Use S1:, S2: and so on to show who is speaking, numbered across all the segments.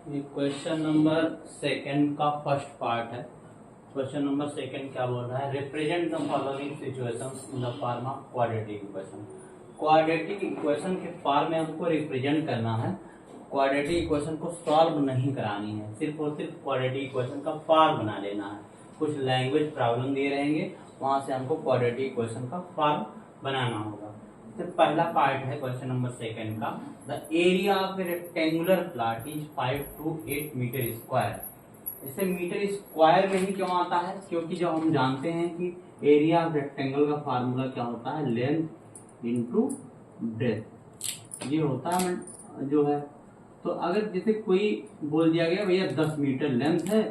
S1: ये question number second का first part है। क्वेश्चन नंबर सेकंड क्या बोल रहा है? Represent the following situations in the form of quadratic equation. Quadratic equation के फॉर्म में हमको रिप्रेजेंट करना है। क्वाड्रेटिक इक्वेशन को सॉल्व नहीं करानी है, सिर्फ और सिर्फ क्वाड्रेटिक इक्वेशन का फॉर्म बना लेना है। कुछ लैंग्वेज प्रॉब्लम दिए रहेंगे, वहां से हमको क्वाड्रेटिक इक्वेशन का फॉर्म बनाना होगा। तो पहला पार्ट है क्वेश्चन नंबर सेकंड का, the area of a rectangular plot is 5 to 8 metre square. इसे मीटर स्क्वायर में ही क्यों आता है? क्योंकि जब हम जानते हैं कि एरिया ऑफ रेक्टेंगल का फार्मूला क्या होता है, लेंथ इनटू ब्रेथ, ये होता है जो है। तो अगर जैसे कोई बोल दिया गया भैया 10 मीटर लेंथ है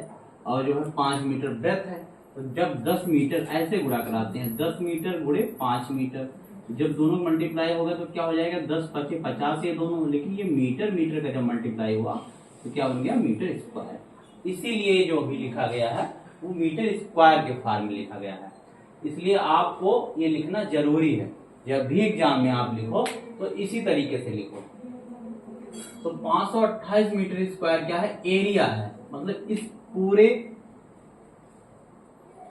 S1: और जो है 5 मीटर ब्रेथ है, तो जब 10 मीटर ऐसे गुणा कराते हैं, 10 मीटर गुणे 5 मीटर, जब दोनों मल्टीप्लाई होगा तो क्या हो जाएगा, 10 पचे 50 ये दोनों, लेकिन ये मीटर मीटर का जब मल्टीप्लाई हुआ तो क्या बन गया, मीटर स्क्वायर। इसीलिए जो भी लिखा गया है वो मीटर स्क्वायर के फॉर्म में लिखा गया है। इसलिए आपको ये लिखना जरूरी है, जब भी एग्जाम में आप लिखो तो इसी तरीके से लिखो। तो 528 मीटर स्क्वायर क्या है, एरिया है, मतलब इस पूरे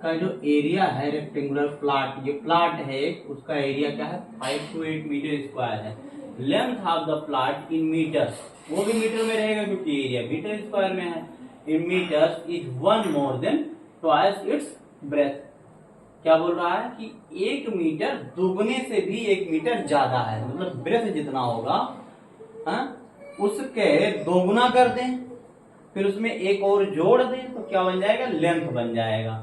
S1: का जो एरिया है रेक्टेंगुलर प्लॉट, ये प्लॉट है उसका एरिया क्या है, 5 to 8 मीटर स्क्वायर है। Length of the plot in metres, वो भी मीटर में रहेगा क्योंकि एरिया मीटर स्क्वायर में है। In metres is 1 more than twice its breadth. क्या बोल रहा है कि 1 मीटर दुगने से भी 1 मीटर ज्यादा है, मतलब ब्रेथ जितना होगा उसके दोगुना कर दें, फिर उसमें एक और जोड़ दें तो क्या बन जाएगा, लेंथ बन जाएगा।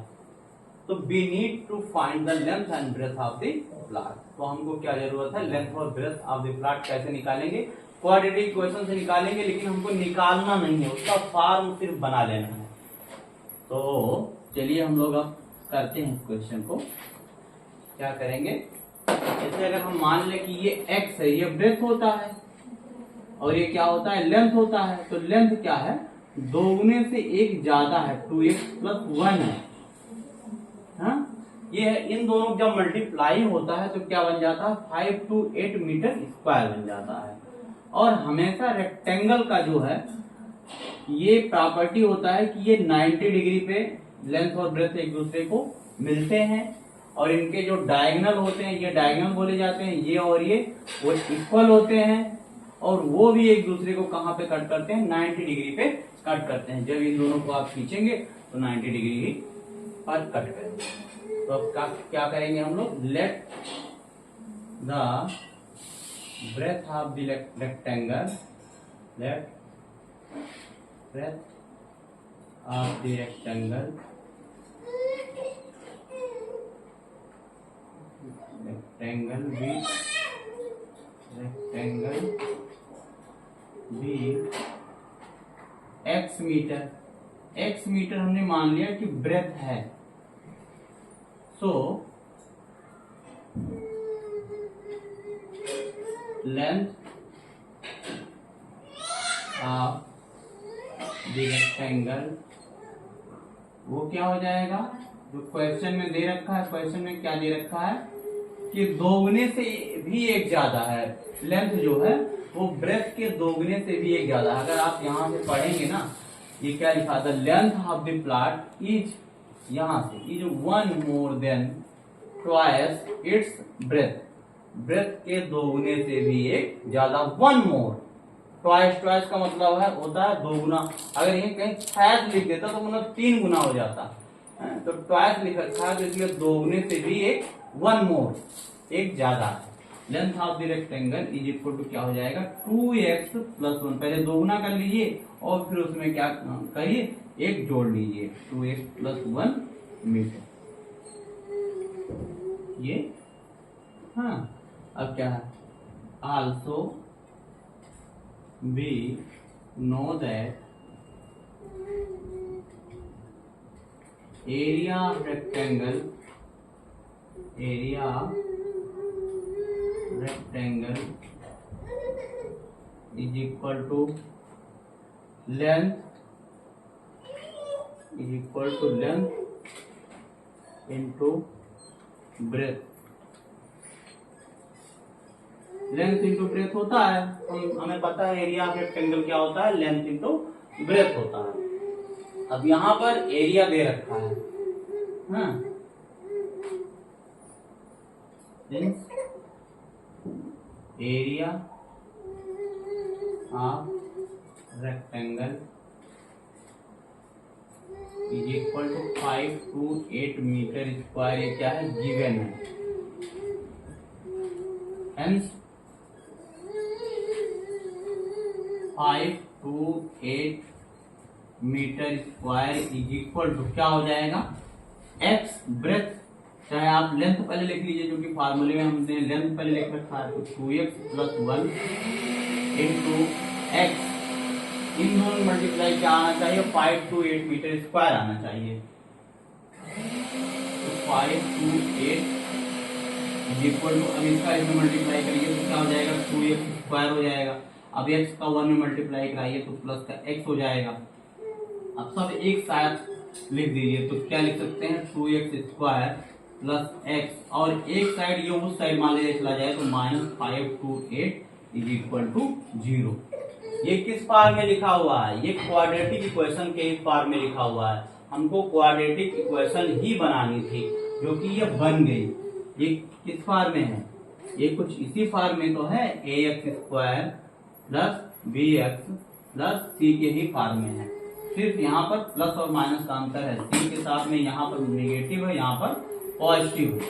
S1: तो we need to find the length and breadth of the plot. तो हमको क्या जरूरत है, लेंथ और ब्रेथ ऑफ द प्लॉट कैसे निकालेंगे, क्वाड्रेटिक इक्वेशन से निकालेंगे, लेकिन हमको निकालना नहीं है, उसका फॉर्म सिर्फ बना लेना है। तो चलिए हम लोग अब करते हैं इस क्वेश्चन को। क्या करेंगे, जैसे अगर हम मान ले कि ये x है, ये ब्रेथ होता है और ये क्या होता है, लेंथ होता है। तो लेंथ क्या है, दोगुने से एक ज्यादा है, 2x + 1 है। हाँ, ये है, इन दोनों जब मल्टीप्लाई होता है तो क्या बन जाता है, 5 to 8 मीटर स्क्वायर बन जाता है। और हमेशा रेक्टेंगल का जो है ये प्रॉपर्टी होता है कि ये 90 डिग्री पे लेंथ और ब्रेथ एक दूसरे को मिलते हैं, और इनके जो डायगोनल होते हैं ये डायगोनल बोले जाते हैं, ये और ये वो इक्वल होते हैं, और वो भी एक दूसरे को कहाँ पे कट करते हैं, 90 डिग्री पे कट करते हैं। जब इन दोनों को आप खींचेंगे तो 90 डिग्री पर कट करेंगे। तो अब क्या करेंगे हम लोग, let the breadth of the rectangle, let breadth of the rectangle be x metre. x metre हमने मान लिया कि ब्रेथ है। So length of the rectangle वो क्या हो जाएगा, जो क्वेश्चन में दे रखा है, क्वेश्चन में क्या दे रखा है कि दोगुने से भी एक ज्यादा है, लेंथ जो है वो ब्रेथ के दोगुने से भी एक ज्यादा है। अगर आप यहाँ से पढ़ेंगे ना, ये क्या लिखा था, length of the plot is, यहाँ से is 1 more than twice its breadth, breadth के दोगुने से भी एक ज्यादा, 1 मोर। ट्वाइस, ट्वाइस का मतलब है होता है दोगुना। अगर ये कहीं थ्राइस लिख देता तो मतलब 3 गुना हो जाता, तो ट्वाइस लिख रखा है, तो इसलिए दोगुने से भी एक 1 मोर, एक ज्यादा है। Length of the rectangle is equal to क्या हो जाएगा, 2x + 1। पहले दोगुना कर लीजिए और फिर उसमें क्या करिए, एक जोड़ लीजिए, 2x + 1 मीटर। ये हाँ, अब क्या है, also we know that area of rectangle is equal to length into breadth। Length into breadth होता है, हमें पता है एरिया ऑफ रेक्टेंगल क्या होता है, लेंथ इंटू ब्रेथ होता है। अब यहां पर एरिया दे रखा है, हाँ, area of rectangle is equal to 5 to 8 metre square. ये क्या है, गिवन है। Hence 5 to 8 metre square is equal to क्या हो जाएगा, एक्स ब्रेथ, चाहे आप लेंथ पहले लिख लीजिए, जो कि फार्मूले में हमने लेंथ पहले लिख रखा है, तो 2x + 1 इंटू एक्स, इन दोनों में मल्टीप्लाई क्या आना चाहिए, 5 to 8 मीटर स्क्वायर आना चाहिए। तो 5 to 8 इज इक्वल टू, अब इसका इसमें मल्टीप्लाई करिए तो क्या हो जाएगा, 2x स्क्वायर हो जाएगा। अब x का 1 में मल्टीप्लाई कराइए तो प्लस का x हो जाएगा। अब सब एक साथ लिख दीजिए तो क्या लिख सकते हैं, 2x स्क्वायर प्लस x, और एक साइड ये उस साइड मान लीजिए चला जाए तो -5 to 8 इज इक्वल टू 0। ये किस फॉर्म में लिखा हुआ है, ये क्वाड्रेटिक इक्वेशन के इस फॉर्म में लिखा हुआ है। हमको क्वाड्रेटिक इक्वेशन ही बनानी थी, जो कि ये बन गई। ये किस फॉर्म में है, ये कुछ इसी फॉर्म में तो है, ax square plus bx plus c के ही फॉर्म में है। सिर्फ यहाँ पर प्लस और माइनस का अंतर है, c के साथ में यहाँ पर नेगेटिव है, यहाँ पर पॉजिटिव है।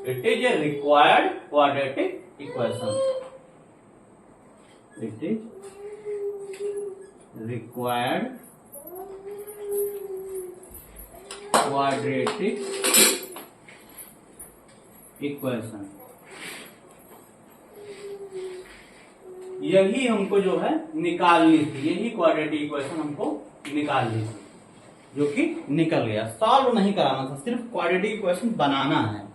S1: It is a required quadratic equation, it is required quadratic equation. यही हमको जो है निकालनी थी, यही क्वाड्रेटिक इक्वेशन हमको निकालनी थी, जो कि निकल गया। सॉल्व नहीं कराना था, सिर्फ क्वाड्रेटिक इक्वेशन बनाना है।